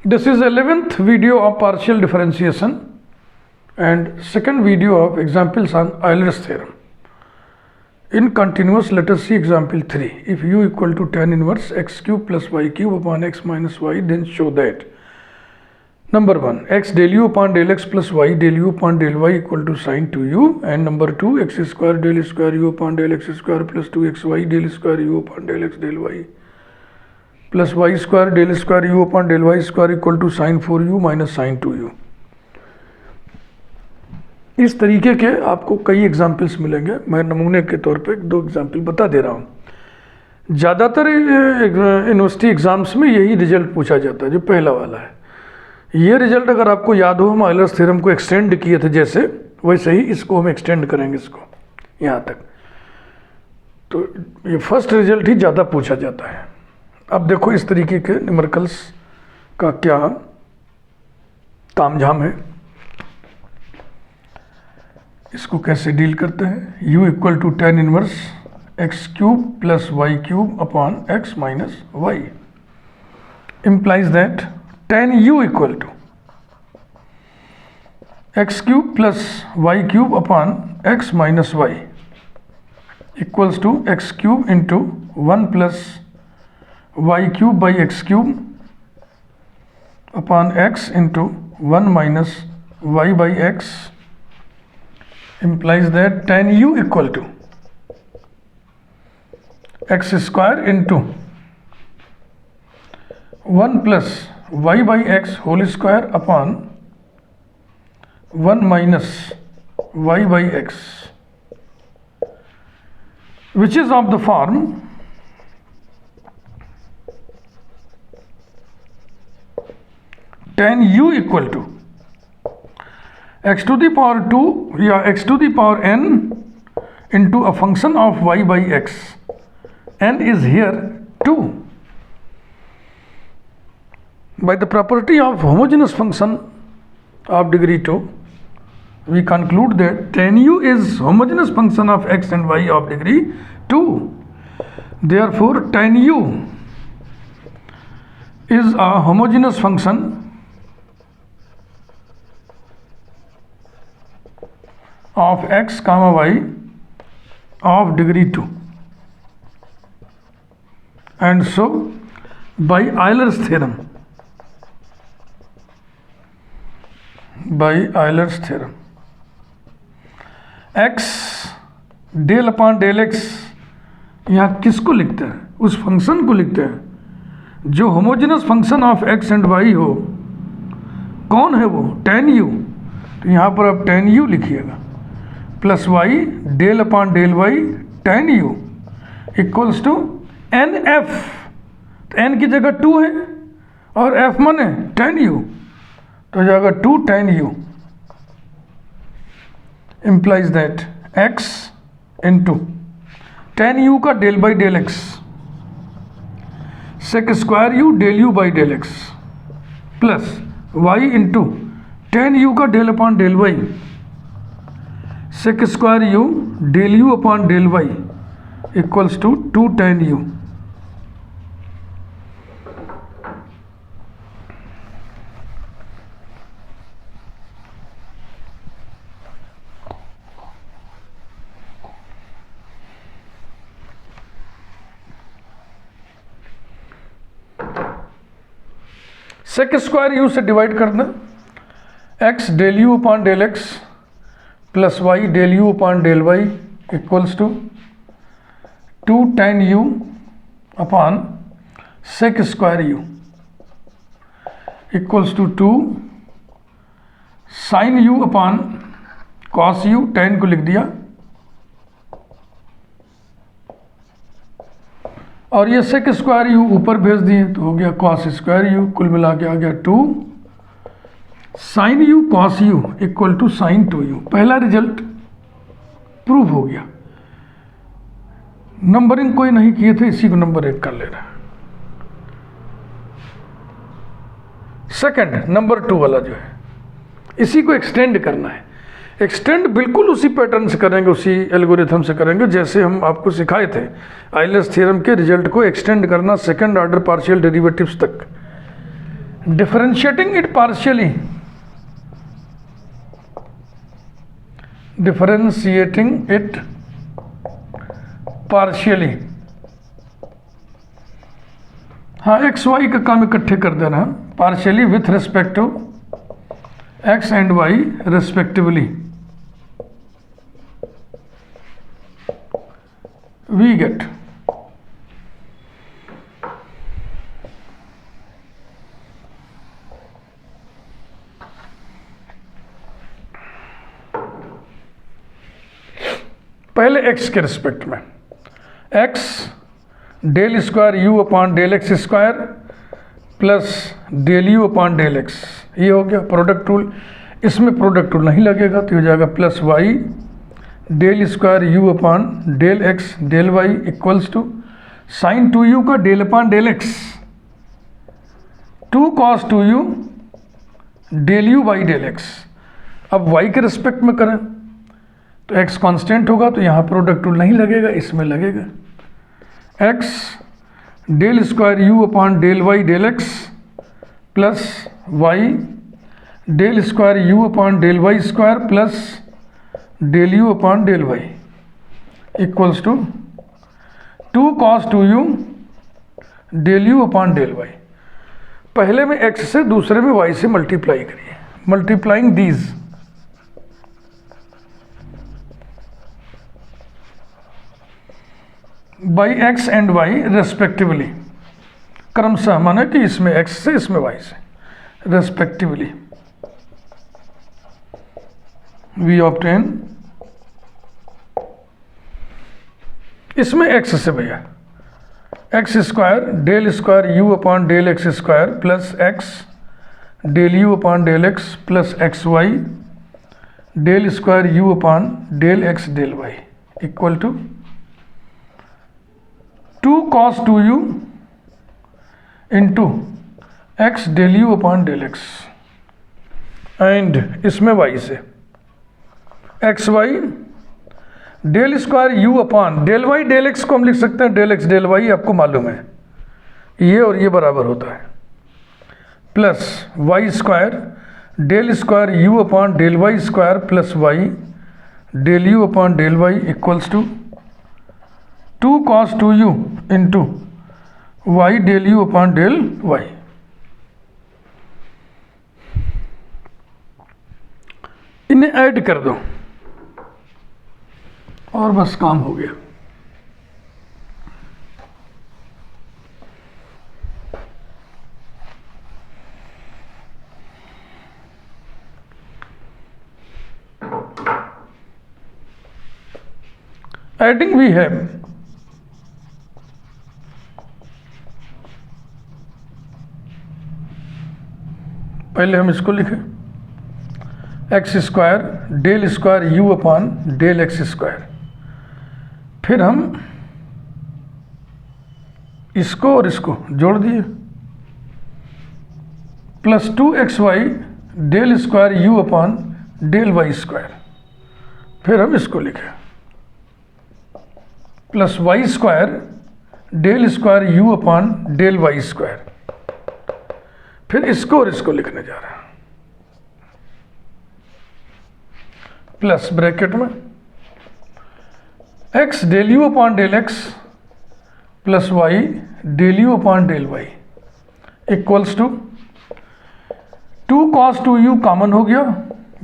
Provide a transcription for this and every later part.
This is 11th video of partial differentiation and second video of examples on Euler's theorem. In continuous, let us see example 3. If u equal to tan inverse x cube plus y cube upon x minus y, then show that number 1, x del u upon del x plus y del u upon del y equal to sin 2u, and number 2, x square del square u upon del x square plus 2xy del square u upon del x del y plus y square del square u upon del y square equal to sin 4u minus sin 2u. इस तरीके के आपको कई examples मिलेंगे. मैं नमूने के तौर पे 2 एग्जाम्पल बता दे रहा हूँ. ज़्यादातर यूनिवर्सिटी एग्ज़ाम्स में यही रिजल्ट पूछा जाता है, जो पहला वाला है. ये रिजल्ट अगर आपको याद हो, हम ऑयलर्स थ्योरम को एक्सटेंड किए थे जैसे, वैसे ही इसको हम एक्सटेंड करेंगे इसको यहाँ तक. तो ये फर्स्ट रिजल्ट ही ज़्यादा पूछा जाता है. अब देखो इस तरीके के न्यूमेरिकल्स का क्या तामझाम है, इसको कैसे डील करते हैं. u equal to tan inverse x cube plus y cube upon x minus y implies that tan u equal to x cube plus y cube upon x minus y equals to x cube into 1 plus y cube by x cube upon x into 1 minus y by x implies that tan u equal to x square into 1 plus y by x whole square upon 1 minus y by x, which is of the form tan u equal to x to the power 2 या x to the power n into a function of y by x. n is here 2. By the property of homogeneous function of degree 2, we conclude that tan u is homogeneous function of x and y of degree 2. Therefore, tan u is a homogeneous function of x comma y of degree 2, and so by Euler's theorem x del upon del x यहाँ किसको लिखते हैं? उस function को लिखते हैं जो homogeneous function of x and y हो. कौन है वो? tan u. तो यहाँ पर आप tan u लिखिएगा plus y del upon del y tan u equals to n f. तो एन की जगह 2 है और एफ माने tan u, तो हो जाएगा 2 tan u. Implies that x into tan u का del by del x sec square u del u by del x plus y into tan u का del upon del y sec square u del u upon del y equals to 2 tan u. Sec square u से divide कर दें. x del u upon del x plus y del u upon del y equals to 2 tan u upon sec square u equals to 2 sine u upon cos u. tan को लिख दिया और ये सेक square u ऊपर भेज दिए तो हो गया कॉस स्क्वायर u. कुल मिला के आ गया 2 sine u cos u equal to sine 2u. पहला रिजल्ट प्रूव हो गया. नंबरिंग कोई नहीं किए थे, इसी को नंबर 1 कर ले रहा है. सेकंड नंबर 2 वाला जो है, इसी को एक्सटेंड करना है. एक्सटेंड बिल्कुल उसी पैटर्न से करेंगे, उसी एल्गोरिथम से करेंगे जैसे हम आपको सिखाए थे. आइलर्स थ्योरम के रिजल्ट को एक्सटेंड करना सेकंड ऑर्डर पार्शियल डेरिवेटिव्स तक. differentiating it partially, differentiating it partially, हाँ एक्स वाई का काम इकट्ठे कर देना, partially with respect to x and y respectively, we get पहले x के रिस्पेक्ट में x del square u upon del x square plus del u upon del x, ये हो गया प्रोडक्ट रूल। इसमें प्रोडक्ट रूल नहीं लगेगा तो हो जाएगा plus y del square u upon del x del y equals to sine two u का del upon del x, two cos two u del u by del x. अब y के respect में करें तो x कांस्टेंट होगा तो यहाँ product rule नहीं लगेगा, इसमें लगेगा x del square u upon del y del x plus y del square u upon del y square plus del u upon del y equals to two cos two u del u upon del y. पहले में x से दूसरे में y से multiply करिए, multiplying these by x and y respectively, क्रमशः माना कि इसमें x से इसमें y से रेस्पेक्टिवली, वी ऑब्टेन, इसमें x से भैया x square del square u upon del x square plus x del u upon del x plus x y del square u upon del x del y equal to two cos two u into x del u upon del x and इसमें y से x y del square u upon del y del x को हम लिख सकते हैं del x del Y, आपको मालूम है ये और ये बराबर होता है, plus y square del square u upon del y square plus y del u upon del y equals to two cos two u into y del u upon del y. इन्हें ऐड कर दो और बस काम हो गया। Adding we have पहले हम इसको लिखें x square del square u upon del x square, फिर हम इसको और इसको जोड़ दिए plus two x y del square u upon del y square, फिर हम इसको लिखें plus y square del square u upon del y square, फिर इसको और इसको लिखने जा रहा है प्लस ब्रैकेट में x del u upon del x plus y del u upon del y equals to two cos two u common हो गया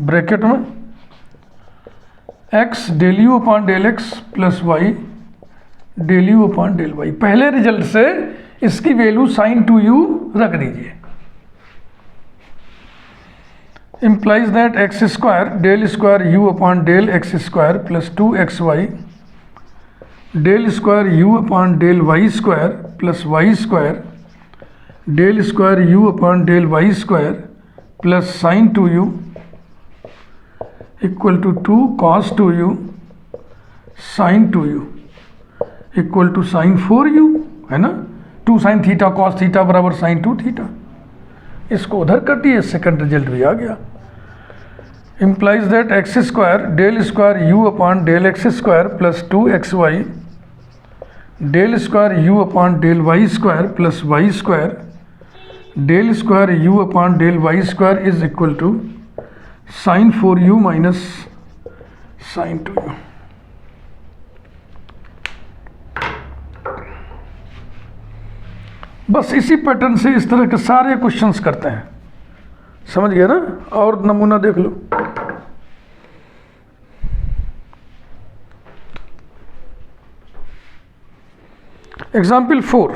ब्रैकेट में x del u upon del x plus y del u upon del y. पहले result से इसकी value sign two you रख दीजिए, implies that x square del square u upon del x square plus 2xy del square u upon del y square plus y square del square u upon del y square plus sin 2u equal to 2 cos 2u sin 2u equal to sin 4u, है ना, 2 sin theta cos theta बराबर sin 2 theta. इसको उधर कर दिए, second result भी आ गया। implies that x square del square u upon del x square plus 2xy del square u upon del y square plus y square del square u upon del y square is equal to sine 4u minus sine 2u। बस इसी pattern से इस तरह के सारे questions करते हैं, समझ गए ना। और नमूना देख लो। Example 4,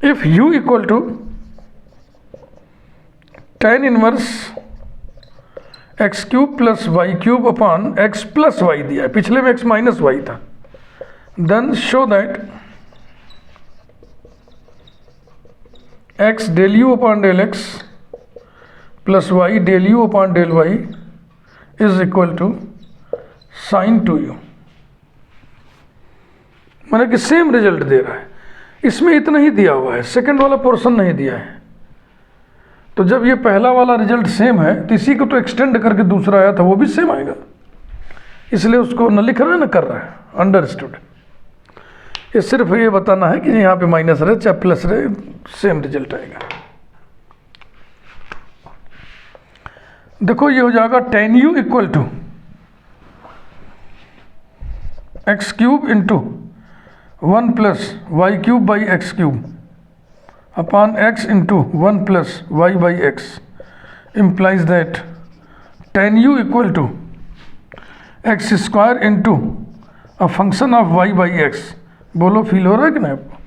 if u equal to tan inverse x cube plus y cube upon x plus y दिया है, पिछले में x माइनस वाई था, then show that x del u upon del x plus y del u upon del y is equal to sin 2u। माने कि same result दे रहा है, इसमें इतना ही दिया हुआ है, सेकंड वाला पोर्शन नहीं दिया है। तो जब ये पहला वाला रिजल्ट सेम है तो इसी को तो एक्सटेंड करके दूसरा आया था वो भी सेम आएगा, इसलिए उसको न लिख रहा है न कर रहा है, अंडरस्टूड। ये सिर्फ ये बताना है कि यहाँ पे माइनस रहे चाहे प्लस रहे, सेम रिजल्ट आएगा। देखो ये हो जाएगा tan u equal to x cube into 1 plus y cube by x cube upon x into 1 plus y by x implies that tan u equal to x square into a function of y by x. बोलो feel हो रहा है कि नहीं आपको?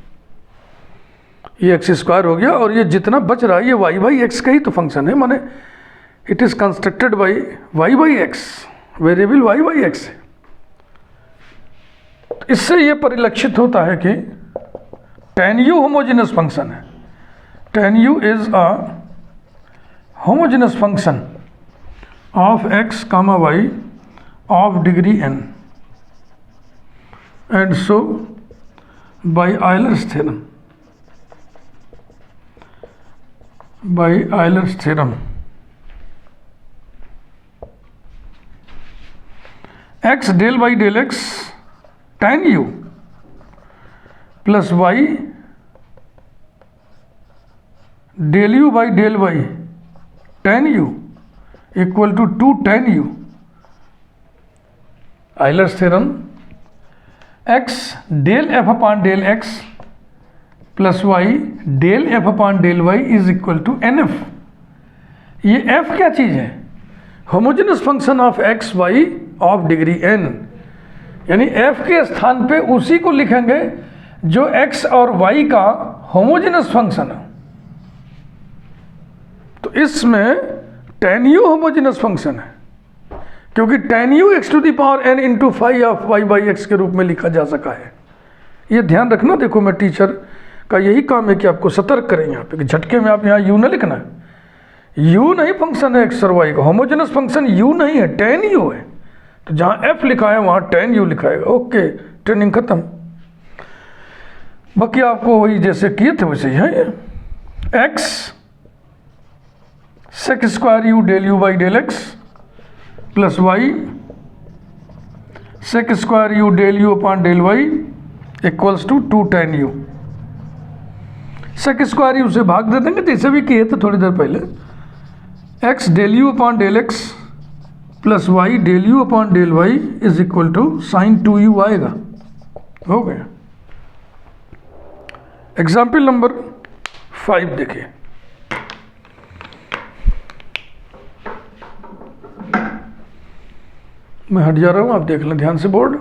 ये x square हो गया और ये जितना बच रहा है ये वाई बाई एक्स का ही तो फंक्शन है, माने it is constructed by y by x, variable y by x है। तो इससे ये परिलक्षित होता है कि tan u होमोजेनस फंक्शन है। tan u is a homogeneous function of x comma y of degree n, and so by Euler's theorem, x del y del x tan u plus y del u by del y tan u equal to 2 tan u। Euler's theorem, x del f upon del x plus y del f upon del y is equal to n f. ये f क्या चीज़ है? Homogeneous function of x y of degree n, यानी f के स्थान पे उसी को लिखेंगे जो x और y का होमोजेनस फंक्शन है। तो इसमें tan u होमोजेनस फंक्शन है, क्योंकि tan u x to the power n into phi of y by x के रूप में लिखा जा सका है। ये ध्यान रखना। देखो मैं टीचर का यही काम है कि आपको सतर्क करें यहाँ पे कि झटके में आप यहाँ u ना लिखना है। u नहीं फंक्शन है x और y का, होमोजेनस फंक्शन u नहीं है, tan u है। तो जहाँ f लिखा है वहाँ tan u लिखाएगा। ओके, ट्रेनिंग खत्म। बाकी आपको वही जैसे किए थे वैसे ही है। ये x sec square u del u by del x plus y sec square u del u upon del y equals to 2 tan u। Sec square u से भाग दे देंगे, तो इसे भी किए थे थोड़ी देर पहले। x del u upon del x plus y del u upon del y is equal to sine 2u आएगा। हो गया। एग्जाम्पल नंबर 5 देखिए। मैं हट जा रहा हूं, आप देख लें ध्यान से बोर्ड।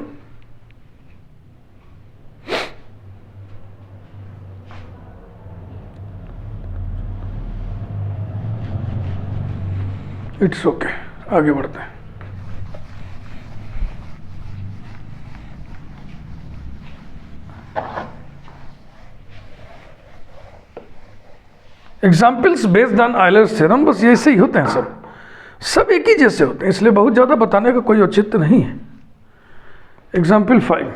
इट्स ओके, आगे बढ़ते हैं। Examples based on Euler's theorem, बस ऐसे ही होते हैं, सब एक ही जैसे होते हैं, इसलिए बहुत ज़्यादा बताने का कोई औचित्य नहीं है। Example 5,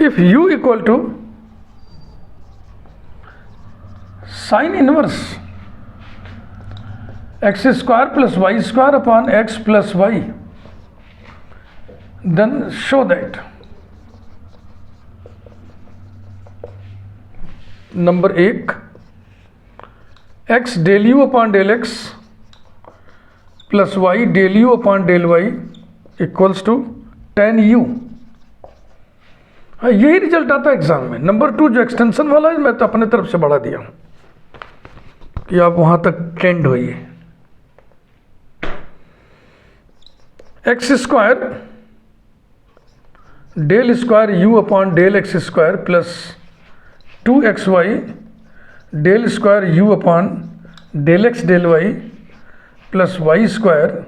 if u equal to sin inverse x square plus y square upon x plus y, then show that नंबर 1 x del u upon del x plus y del u upon del y equals to tan u। हाँ, यही result आता है exam में। Number 2 जो extension वाला है, मैं तो अपने तरफ से बढ़ा दिया हूं कि आप वहां तक ट्रेंड होइए। X square del square u upon del x square plus 2xy del square u upon del x del y plus y square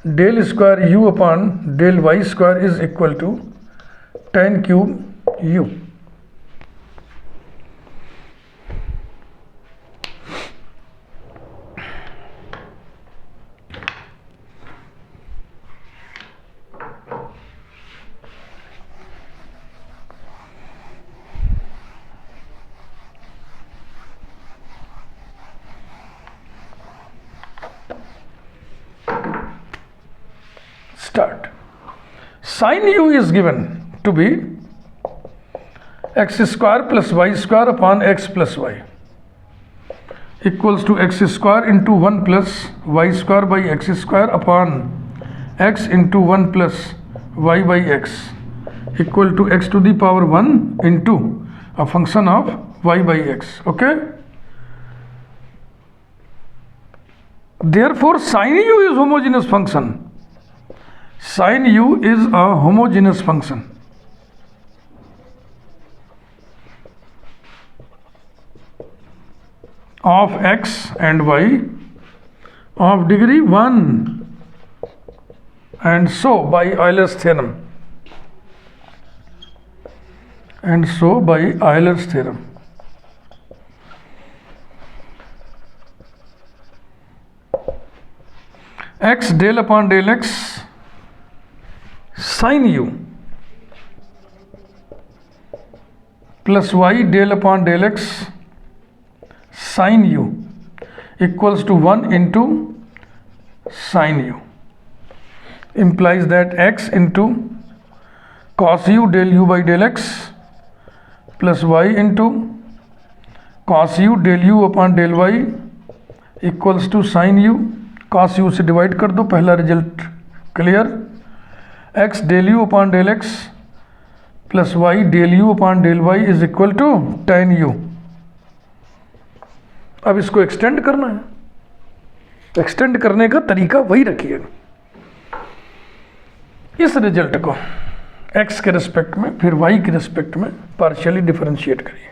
del square u upon del y square is equal to tan cube u। Start. Sin u is given to be x square plus y square upon x plus y equals to x square into 1 plus y square by x square upon x into 1 plus y by x equal to x to the power 1 into a function of y by x. Okay, therefore sin u is homogeneous function. Sin u is a homogeneous function of x and y of degree 1, and so by Euler's theorem, and so by Euler's theorem x del upon del x sin u plus y del upon del x sin u equals to 1 into sin u implies that x into cos u del u by del x plus y into cos u del u upon del y equals to sin u। cos u से divide कर दो, पहला result clear. x del u upon del x plus y del u upon del y is equal to tan u। अब इसको extend करना है। Extend करने का तरीका वही रखिएगा। इस रिजल्ट को x के रिस्पेक्ट में फिर y के रिस्पेक्ट में पार्शियली डिफरेंशिएट करिए।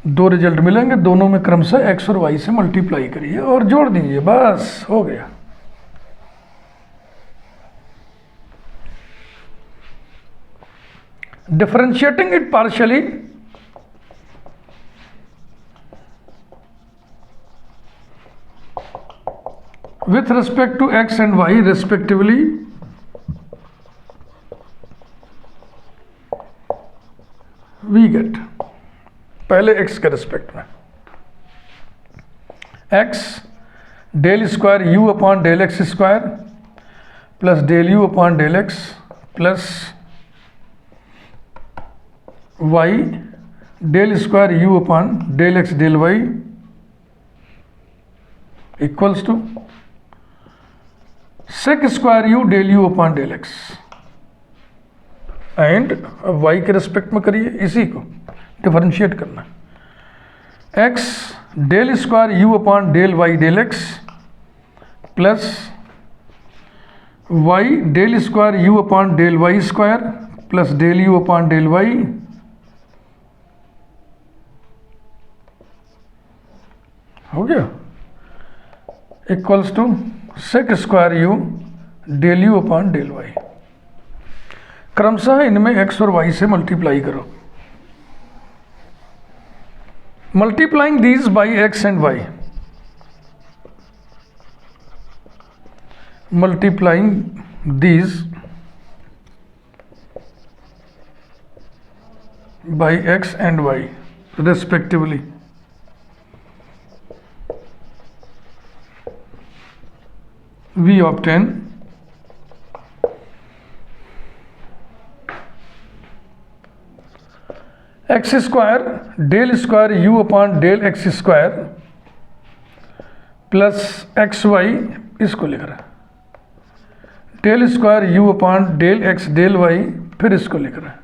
दो रिजल्ट मिलेंगे, दोनों में क्रमशः x और y से मल्टीप्लाई करिए और जोड़ दीजिए, बस हो गया। Differentiating it partially with respect to x and y respectively, we get पहले x के रिस्पेक्ट में x del square u upon del x square plus del u upon del x plus y del square u upon del x del y equals to sec square u del u upon del x and y के respect में करिए, इसी को differentiate करना। x del square u upon del y del x plus y del square u upon del y square plus del u upon del y हो गया equals to sec square u del u upon del y। क्रमशः इनमें x और y से multiply करो। Multiplying these by x and y, multiplying these by x and y respectively. We obtain x square del square u upon del x square plus x y, इसको लिख रहा है del square u upon del x del y, फिर इसको लिख रहा है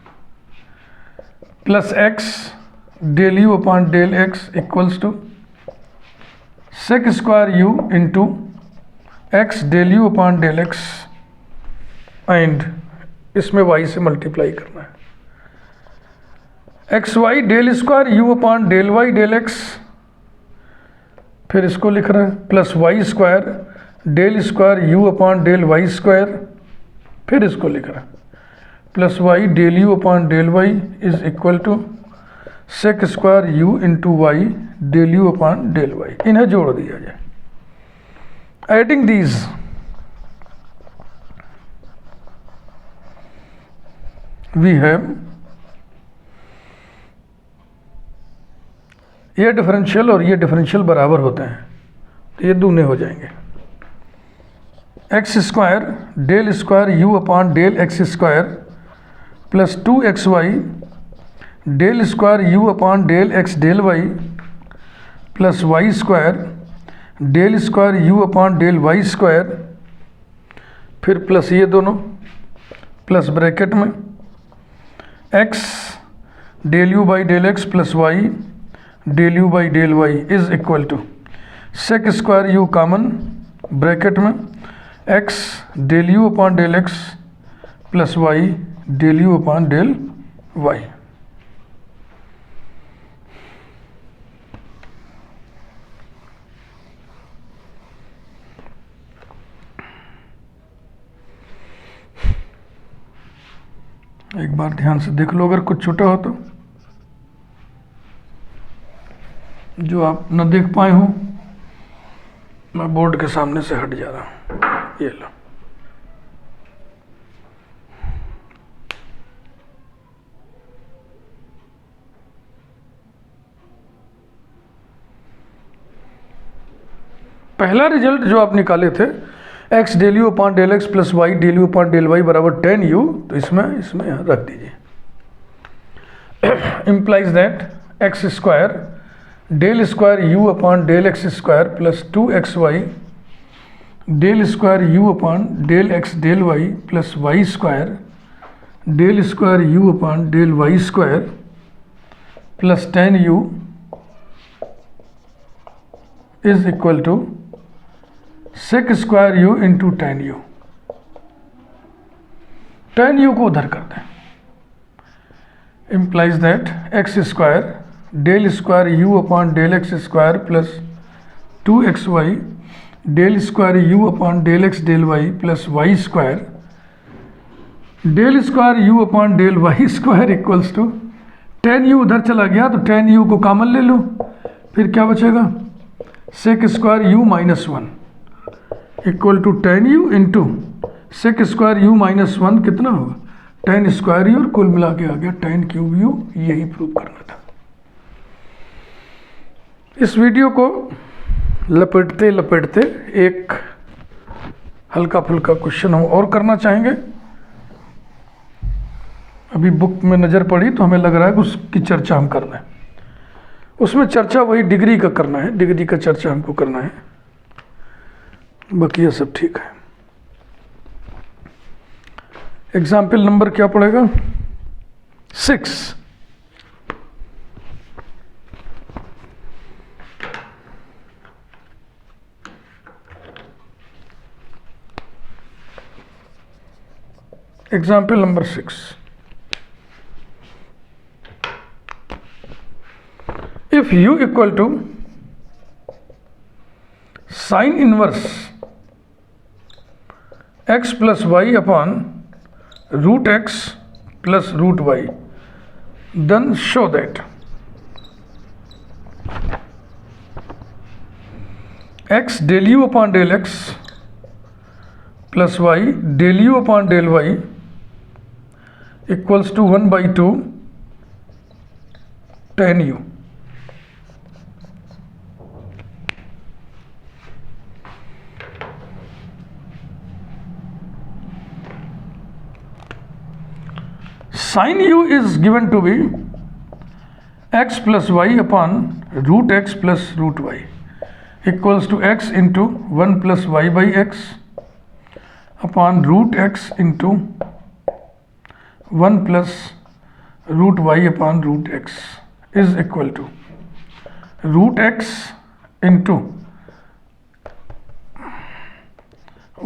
plus x del u upon del x equals to sec square u into x del u upon del x and इसमें वाई से मल्टीप्लाई करना है x y del square u upon del y del x, फिर इसको लिख रहे हैं plus y square del square u upon del y square, फिर इसको लिख रहे हैं plus y del u upon del y is equal to sec square u into y del u upon del y. इन्हें जोड़ दिया जाए। एडिंग दीज वी हैव, ये डिफरेंशियल और ये डिफरेंशियल बराबर होते हैं तो ये दूने हो जाएंगे। X square del square u upon del x square plus 2xy del square u upon del x del y plus y square del square u upon del y square, फिर प्लस ये दोनों प्लस ब्रैकेट में x del u by del x plus y del u by del y is equal to sec square u common bracket में x del u upon del x plus y del u upon del y. एक बार ध्यान से देख लो, अगर कुछ छूटा हो तो जो आप न देख पाए हो, मैं बोर्ड के सामने से हट जा रहा हूँ। ये लो, पहला रिजल्ट जो आप निकाले थे x del u upon del x plus y del u upon del y बराबर 10u, तो इसमें यहाँ रख दीजिए। Implies that x square del square u upon del x square plus 2xy del square u upon del x del y plus y square del square u upon del y square plus 10u is equal to sec square u into 10u। 10u को उधर कर दें। Implies that x square del square u upon del x square plus 2xy del square u upon del x del y plus y square del square u upon del y square equals to 10u उधर चला गया तो 10u को common ले लो, फिर क्या बचेगा sec square u minus 1 equal to 10u into sec square u minus 1 कितना होगा 10 स्क्वायर यू, और कुल मिला के आ गया 10 क्यूब यू। यही प्रूव करना था। इस वीडियो को लपेटते लपेटते एक हल्का फुल्का क्वेश्चन हम और करना चाहेंगे। अभी बुक में नज़र पड़ी तो हमें लग रहा है कि उसकी चर्चा हम कर रहे हैं। उसमें चर्चा वही डिग्री का करना है, डिग्री का चर्चा हमको करना है, बाकी ये सब ठीक है। एग्जाम्पल नंबर क्या पड़ेगा 6। Example number 6. If u equal to sine inverse x plus y upon root x plus root y, then show that x del u upon del x plus y del u upon del y equals to 1/2 tan u। Sin u is given to be x plus y upon root x plus root y equals to x into 1 plus y by x upon root x into 1 plus root y upon root x is equal to root x into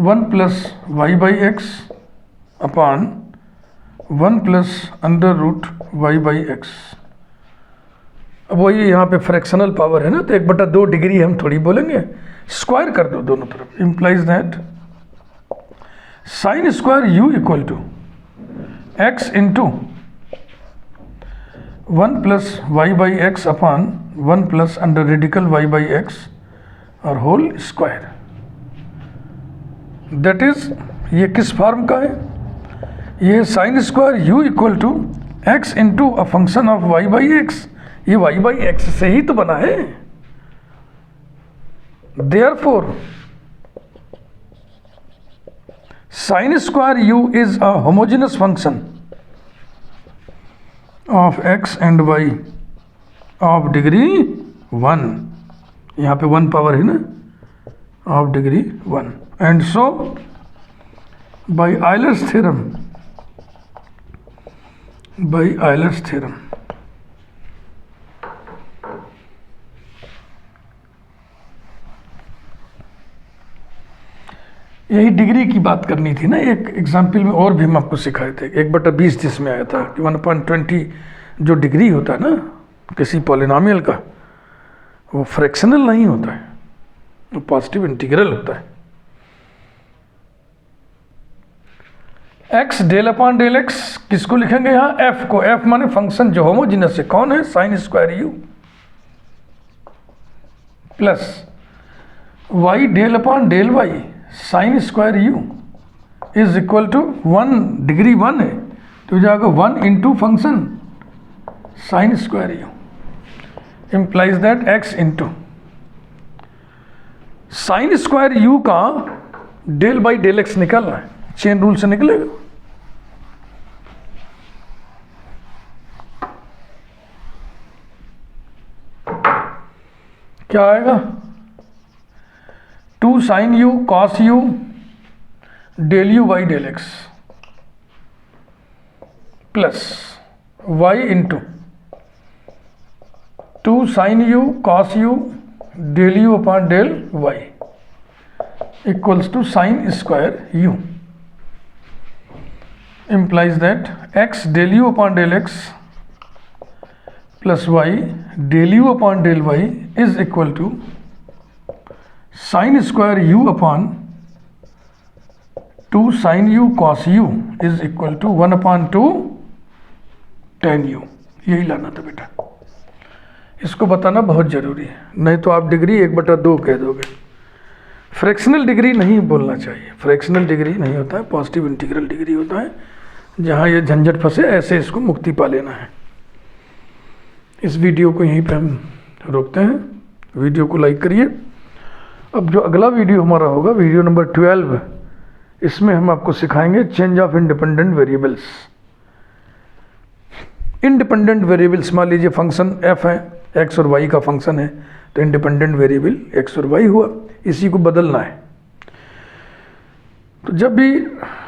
1 plus y by x upon 1 plus under root y by x. अब वही यहाँ पे fractional power है ना, तो 1/2 degree हम थोड़ी बोलेंगे, स्क्वायर कर दो दोनों तरफ। Implies that sine square u equal to x into 1 plus y by x upon 1 plus under radical y by x और होल स्क्वायर। दैट इज, ये किस फॉर्म का है? ये sine square u equal to x into a function of y by x, ये y by x से ही तो बना है। Therefore sine square u is a homogeneous function of x and Y of degree 1, यहाँ पे 1 पावर है ना, of degree 1। And so by Euler's theorem, by Euler's theorem यही डिग्री की बात करनी थी ना। एक एग्जाम्पल में और भी हम आपको सिखाए थे, 1/20 जिसमें आया था कि 1/20 जो डिग्री होता है ना किसी पॉलिनोमियल का, वो फ्रैक्शनल नहीं होता है, वो पॉजिटिव इंटीग्रल होता है। X del upon del x किसको लिखेंगे यहाँ? एफ को। एफ माने फंक्शन जो होमोजीनस है, कौन है? Sine square u plus y del upon del y sine square u is equal to 1, degree 1 है तो जाएगा 1 into function sine square u. Implies that x into sine square u का del by del x निकालना है, chain rule से निकलेगा। क्या आएगा? 2 sine u cos u del u by del x plus y into 2 sine u cos u del u upon del y equals to sine square u. implies that x del u upon del x plus y del u upon del y is equal to sin square u upon 2 sin u cos u is equal to 1/2 tan u। यही लाना था बेटा, इसको बताना बहुत ज़रूरी है, नहीं तो आप डिग्री 1/2 कह दोगे। फ्रैक्शनल डिग्री नहीं बोलना चाहिए, फ्रैक्शनल डिग्री नहीं होता है, पॉजिटिव इंटीग्रल डिग्री होता है। जहाँ ये झंझट फंसे ऐसे इसको मुक्ति पा लेना है। इस वीडियो को यहीं पे हम रोकते हैं, वीडियो को लाइक करिए। अब जो अगला वीडियो हमारा होगा वीडियो नंबर 12, इसमें हम आपको सिखाएंगे change of independent variables. Independent variables, मान लीजिए फंक्शन एफ है, एक्स और वाई का फंक्शन है, तो इंडिपेंडेंट वेरिएबल एक्स और वाई हुआ, इसी को बदलना है। तो जब भी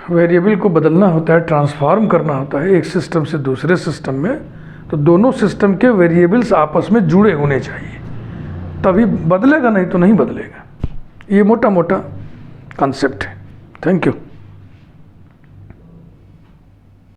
वेरिएबल को बदलना होता है, ट्रांसफॉर्म करना होता है एक सिस्टम से दूसरे सिस्टम में, तो दोनों सिस्टम के वेरिएबल्स आपस में जुड़े होने चाहिए, तभी बदलेगा, नहीं तो नहीं बदलेगा। ये मोटा मोटा कॉन्सेप्ट है। Thank you.